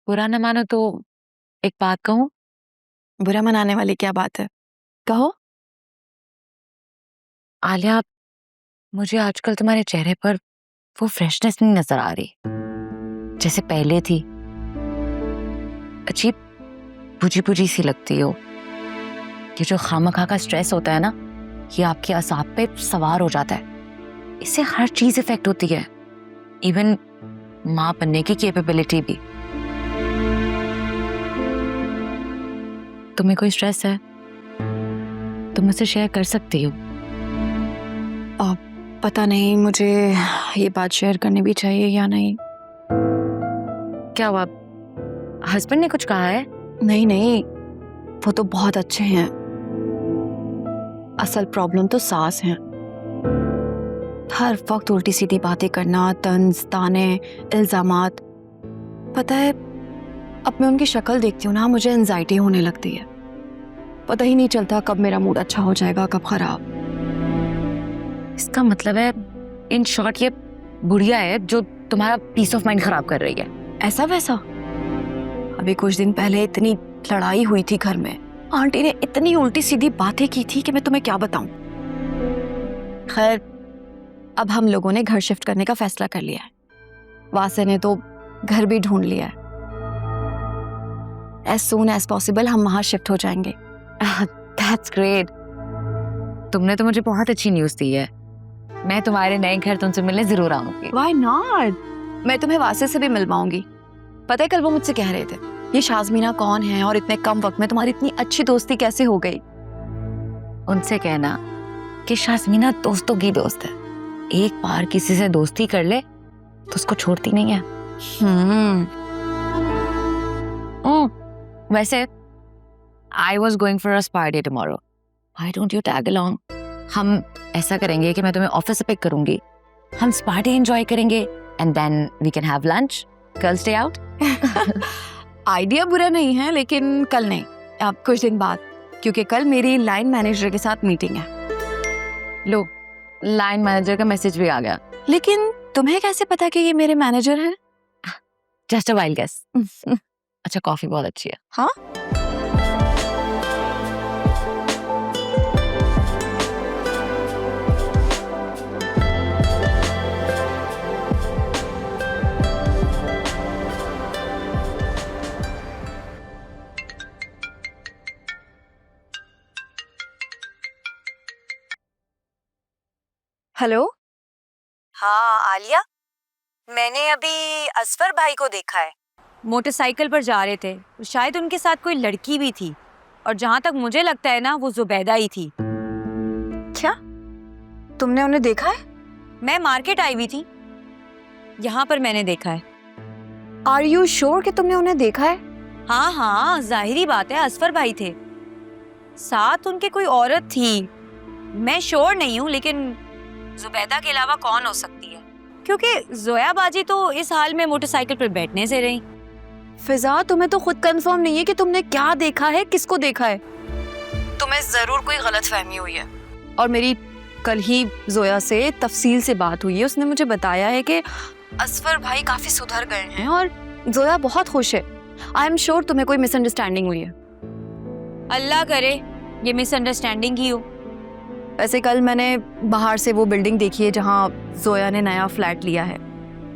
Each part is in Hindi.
बुरा न मानो तो एक बात कहूँ? बुरा मनाने वाली क्या बात है, कहो। आलिया, मुझे आजकल तुम्हारे चेहरे पर वो फ्रेशनेस नहीं नजर आ रही जैसे पहले थी। अजीब बुझी बुझी सी लगती हो। ये जो खामखा का स्ट्रेस होता है ना, ये आपके असाब पे सवार हो जाता है। इससे हर चीज इफेक्ट होती है, इवन माँ बनने की कैपेबिलिटी भी। तुम्हें कोई स्ट्रेस है? तुम मुझसे शेयर कर सकती हो। पता नहीं मुझे ये बात शेयर करनी भी चाहिए या नहीं। क्या हुआ? हस्बैंड ने कुछ कहा है? नहीं नहीं, वो तो बहुत अच्छे हैं। असल प्रॉब्लम तो सास हैं। हर वक्त उल्टी सीधी बातें करना, तंज ताने, इल्जामात। पता है, अब मैं उनकी शक्ल देखती हूँ ना, मुझे एंजाइटी होने लगती है। पता ही नहीं चलता कब मेरा मूड अच्छा हो जाएगा, कब खराब। इसका मतलब है, इन शॉर्ट, ये बुढ़िया है जो तुम्हारा पीस ऑफ माइंड खराब कर रही है। ऐसा वैसा? अभी कुछ दिन पहले इतनी लड़ाई हुई थी घर में। आंटी ने इतनी उल्टी सीधी बातें की थी कि मैं तुम्हें क्या बताऊं। खैर, अब हम लोगों ने घर शिफ्ट करने का फैसला कर लिया है। वासे ने तो घर भी ढूंढ लिया है। एज सून एज पॉसिबल हम वहां शिफ्ट हो जाएंगे। That's great. तुमने तो मुझे बहुत अच्छी न्यूज़ दी है। मैं तुम्हारे नए घर तुमसे मिलने जरूर आऊंगी। Why not? मैं तुम्हें वासे से भी मिलवाऊंगी। पता है, कल वो मुझसे कह रहे थे, ये शाज़मीना कौन है और इतने कम वक्त में तुम्हारी इतनी अच्छी दोस्ती कैसे हो गई। उनसे कहना कि शाज़मीना दोस्तों की दोस्त है। एक बार किसी से दोस्ती कर ले तो उसको छोड़ती नहीं है। वैसे I was going for a spa day tomorrow. Why don't you tag along? हम ऐसा करेंगे कि मैं तुम्हें ऑफिस से पिक करूंगी, हम स्पा डे एंजॉय करेंगे and then we can have lunch. Girls day out. Idea बुरा नहीं है, लेकिन कल नहीं, अब कुछ दिन बाद, क्योंकि कल मेरी लाइन मैनेजर के साथ मीटिंग है। लो, लाइन मैनेजर का मैसेज भी आ गया। लेकिन तुम्हें कैसे पता कि ये मेरे मैनेजर हैं? Just a wild guess. अच्छा, कॉफी बहुत अच्छी है। हाँ, हेलो। हाँ आलिया, मैंने अभी असफर भाई को देखा है। मोटरसाइकिल पर जा रहे थे, शायद उनके साथ कोई लड़की भी थी, और जहाँ तक मुझे लगता है ना, वो जुबैदा ही थी। क्या तुमने उन्हें देखा है? मैं मार्केट आई हुई थी, यहाँ पर मैंने देखा है। आर यू श्योर कि तुमने उन्हें देखा है? हाँ हाँ, जाहिरी बात है, असफर भाई थे, साथ उनके कोई औरत थी। मैं श्योर नहीं हूँ, लेकिन जुबैदा के अलावा कौन हो सकती है, क्योंकि जोया बाजी तो इस हाल में मोटरसाइकिल पर बैठने से रही। फिजा, तुम्हें तो खुद कंफर्म नहीं है कि तुमने क्या देखा है, किसको देखा है। तुम्हें जरूर कोई गलतफहमी हुई है। और मेरी कल ही जोया से तफसील से बात हुई है। उसने मुझे बताया है कि असफर भाई काफी सुधर गए हैं और जोया बहुत खुश है। आई एम श्योर तुम्हें कोई मिसअंडरस्टैंडिंग हुई है। अल्लाह करे ये मिसअंडरस्टैंडिंग ही हो। वैसे कल मैंने बाहर से वो बिल्डिंग देखी है जहाँ जोया ने नया फ्लैट लिया है।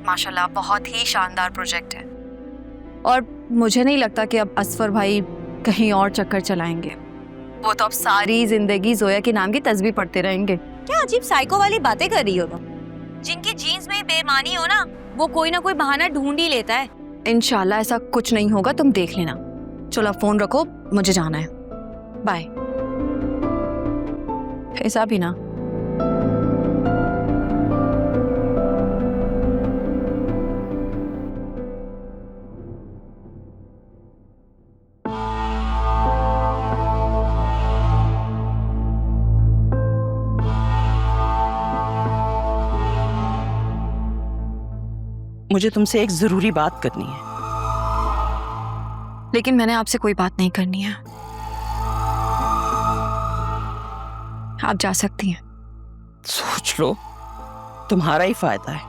माशाल्लाह, बहुत ही शानदार प्रोजेक्ट है। और मुझे नहीं लगता कि अब असफर भाई कहीं और चक्कर चलाएंगे। वो तो अब सारी जिंदगी जोया के नाम की तस्बीह पढ़ते रहेंगे। क्या अजीब साइको वाली बातें कर रही हो तुम? जिनकी जीन्स में बेईमानी हो ना, वो कोई ना कोई बहाना ढूंढ ही लेता है। इंशाल्लाह ऐसा कुछ नहीं होगा, तुम देख लेना। चलो फोन रखो, मुझे जाना है। बाय। ऐसा भी ना। मुझे तुमसे एक जरूरी बात करनी है। लेकिन मैंने आपसे कोई बात नहीं करनी है। आप जा सकती हैं। सोच लो, तुम्हारा ही फायदा है।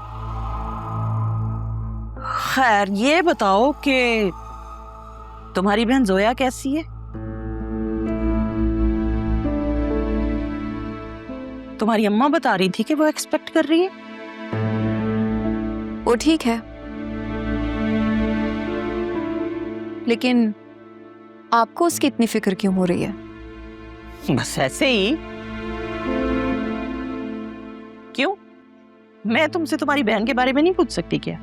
खैर, ये बताओ कि तुम्हारी बहन जोया कैसी है? तुम्हारी अम्मा बता रही थी कि वो एक्सपेक्ट कर रही है। वो ठीक है, लेकिन आपको उसकी इतनी फिक्र क्यों हो रही है? बस ऐसे ही। क्यों? मैं तुमसे तुम्हारी बहन के बारे में नहीं पूछ सकती क्या?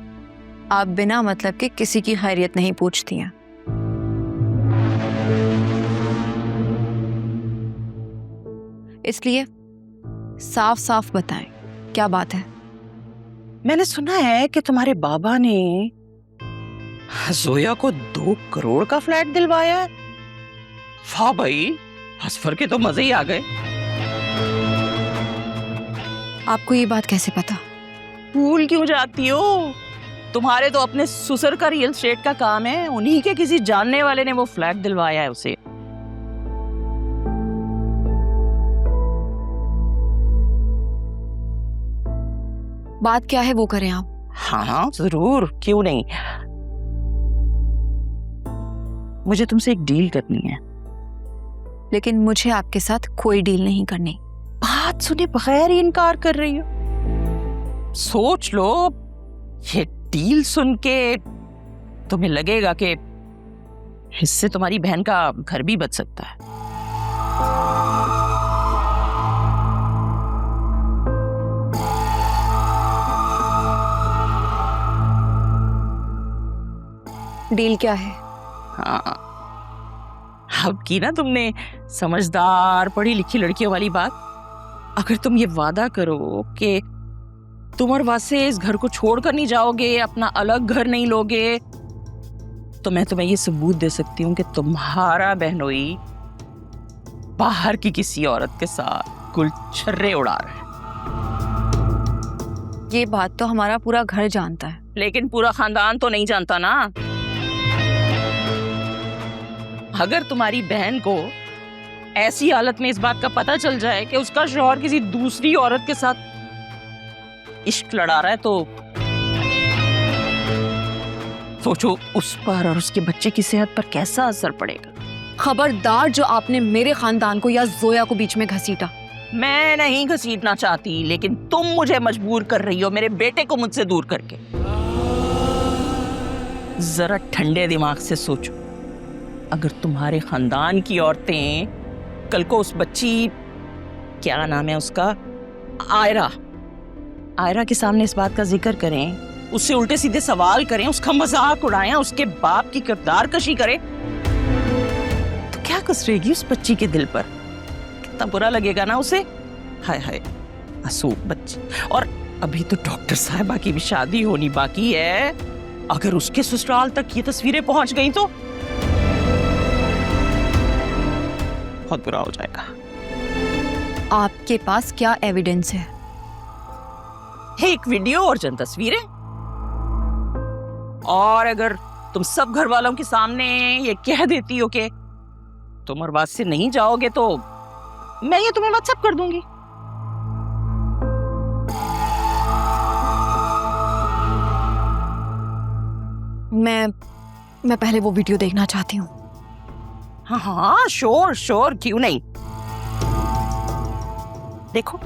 आप बिना मतलब के किसी की खैरियत नहीं पूछती हैं। इसलिए साफ साफ बताएं, क्या बात है? मैंने सुना है कि तुम्हारे बाबा ने जोया को 2 करोड़ का फ्लैट दिलवाया है। वाह भाई, असफर के तो मजे ही आ गए। आपको ये बात कैसे पता? भूल क्यों जाती हो? तुम्हारे तो अपने ससुर का रियल एस्टेट का काम है, उन्हीं के किसी जानने वाले ने वो फ्लैट दिलवाया है उसे। बात क्या है वो करें आप। हाँ हाँ जरूर, क्यों नहीं। मुझे तुमसे एक डील करनी है। लेकिन मुझे आपके साथ कोई डील नहीं करनी। बात सुने बगैर ही इनकार कर रही हो। सोच लो, ये डील सुन के तुम्हें लगेगा कि इससे तुम्हारी बहन का घर भी बच सकता है। डील क्या है? हाँ, अब की ना तुमने समझदार पढ़ी लिखी लड़कियों वाली बात। अगर तुम ये वादा करो कि तुम और वासे इस घर को छोड़कर नहीं जाओगे, अपना अलग घर नहीं लोगे, तो मैं तुम्हें ये सबूत दे सकती हूँ कि तुम्हारा बहनोई बाहर की किसी औरत के साथ गुलछर्रे उड़ा रहा है। ये बात तो हमारा पूरा घर जानता है। लेकिन पूरा खानदान तो नहीं जानता ना। अगर तुम्हारी बहन को ऐसी हालत में इस बात का पता चल जाए कि उसका शौहर किसी दूसरी औरत के साथ इश्क लड़ा रहा है, तो सोचो उस पर और उसके बच्चे की सेहत पर कैसा असर पड़ेगा। खबरदार जो आपने मेरे खानदान को या जोया को बीच में घसीटा। मैं नहीं घसीटना चाहती, लेकिन तुम मुझे मजबूर कर रही हो मेरे बेटे को मुझसे दूर करके। जरा ठंडे दिमाग से सोचो, अगर तुम्हारे खानदान की औरतें कल को उस बच्ची, क्या नाम है उसका, आयरा के सामने इस बात का जिक्र करें, उससे उल्टे सीधे सवाल करें, उसका मजाक उड़ाएं, उसके बाप की किरदार कशी करें, तो क्या गुजरेगी उस बच्ची के दिल पर? कितना बुरा लगेगा ना उसे। हाय हाय, मासूम बच्ची। और अभी तो डॉक्टर साहिबा की भी शादी होनी बाकी है। अगर उसके ससुराल तक ये तस्वीरें पहुंच गई तो बहुत बुरा हो जाएगा। आपके पास क्या एविडेंस है? एक वीडियो और चंद तस्वीरें। और अगर तुम सब घर वालों के सामने ये कह देती हो कि तुम और बात से नहीं जाओगे, तो मैं ये तुम्हें व्हाट्सएप कर दूंगी। मैं पहले वो वीडियो देखना चाहती हूँ। हाँ हाँ श्योर, क्यों नहीं। देखो,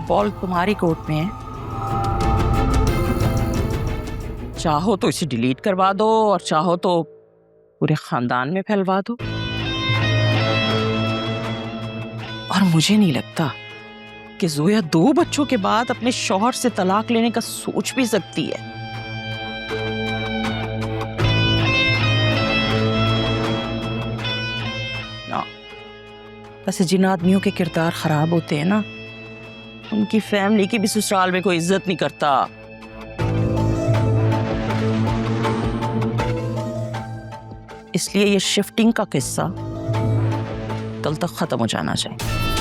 बॉल तुम्हारी कोर्ट में है। चाहो तो इसे डिलीट करवा दो और चाहो तो पूरे खानदान में फैलवा दो। और मुझे नहीं लगता कि जोया 2 बच्चों के बाद अपने शौहर से तलाक लेने का सोच भी सकती है। ना, वैसे जिन आदमियों के किरदार खराब होते हैं ना, उनकी फैमिली की भी ससुराल में कोई इज्जत नहीं करता। इसलिए ये शिफ्टिंग का किस्सा कल तक खत्म हो जाना चाहिए।